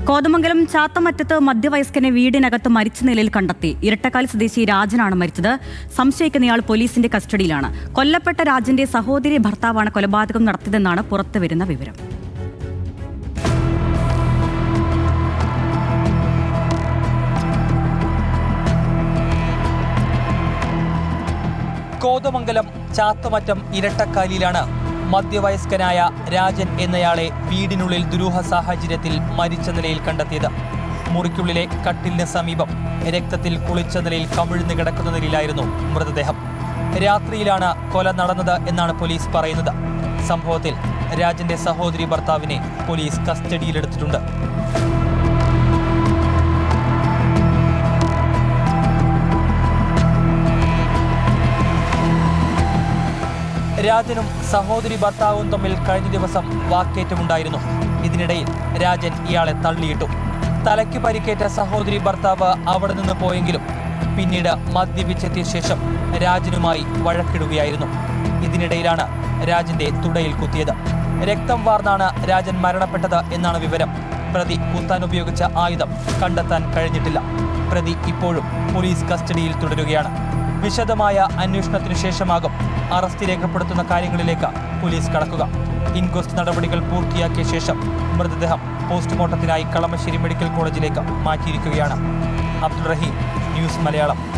കോതമംഗലം ചാത്തമറ്റത്ത് മധ്യവയസ്കനെ വീടിനകത്ത് മരിച്ച നിലയിൽ കണ്ടെത്തി. ഇരട്ടക്കാലി സ്വദേശി രാജനാണ് മരിച്ചത്. സംശയിക്കുന്നയാൾ പോലീസിന്റെ കസ്റ്റഡിയിലാണ്. കൊല്ലപ്പെട്ട രാജന്റെ സഹോദരി ഭർത്താവാണ് കൊലപാതകം നടത്തിയതെന്നാണ് പുറത്തുവരുന്ന വിവരം. കോതമംഗലം ചാത്തമറ്റം ഇരട്ടക്കാലിയിലാണ് മധ്യവയസ്കനായ രാജൻ എന്നയാളെ വീടിനുള്ളിൽ ദുരൂഹ സാഹചര്യത്തിൽ മരിച്ച നിലയിൽ കണ്ടെത്തിയത്. മുറിക്കുള്ളിലെ കട്ടിലിന് സമീപം രക്തത്തിൽ കുളിച്ച നിലയിൽ കമിഴ്ന്നു കിടക്കുന്ന നിലയിലായിരുന്നു മൃതദേഹം. രാത്രിയിലാണ് കൊല നടന്നത് എന്നാണ് പോലീസ് പറയുന്നത്. സംഭവത്തിൽ രാജന്റെ സഹോദരി ഭർത്താവിനെ പോലീസ് കസ്റ്റഡിയിലെടുത്തിട്ടുണ്ട്. രാജനും സഹോദരി ഭർത്താവും തമ്മിൽ കഴിഞ്ഞ ദിവസം വാക്കേറ്റമുണ്ടായിരുന്നു. ഇതിനിടയിൽ രാജൻ ഇയാളെ തള്ളിയിട്ടു. തലയ്ക്ക് പരിക്കേറ്റ സഹോദരി ഭർത്താവ് അവിടെ നിന്ന് പോയെങ്കിലും പിന്നീട് മദ്യപിച്ചെത്തിയ ശേഷം രാജനുമായി വഴക്കിടുകയായിരുന്നു. ഇതിനിടയിലാണ് രാജന്റെ തുടയിൽ കുത്തിയത്. രക്തം വാർന്നാണ് രാജൻ മരണപ്പെട്ടത് എന്നാണ് വിവരം. പ്രതി കുത്താൻ ഉപയോഗിച്ച ആയുധം കണ്ടെത്താൻ കഴിഞ്ഞിട്ടില്ല. പ്രതി ഇപ്പോഴും പോലീസ് കസ്റ്റഡിയിൽ തുടരുകയാണ്. വിശദമായ അന്വേഷണത്തിനു ശേഷമാകും അറസ്റ്റ് രേഖപ്പെടുത്തുന്ന കാര്യങ്ങളിലേക്ക് പോലീസ് കടക്കുക. ഇൻക്വസ്റ്റ് നടപടികൾ പൂർത്തിയാക്കിയ ശേഷം മൃതദേഹം പോസ്റ്റ്മോർട്ടത്തിനായി കളമശ്ശേരി മെഡിക്കൽ കോളേജിലേക്ക് മാറ്റിയിരിക്കുകയാണ്. അബ്ദുൾ റഹീം, ന്യൂസ് മലയാളം.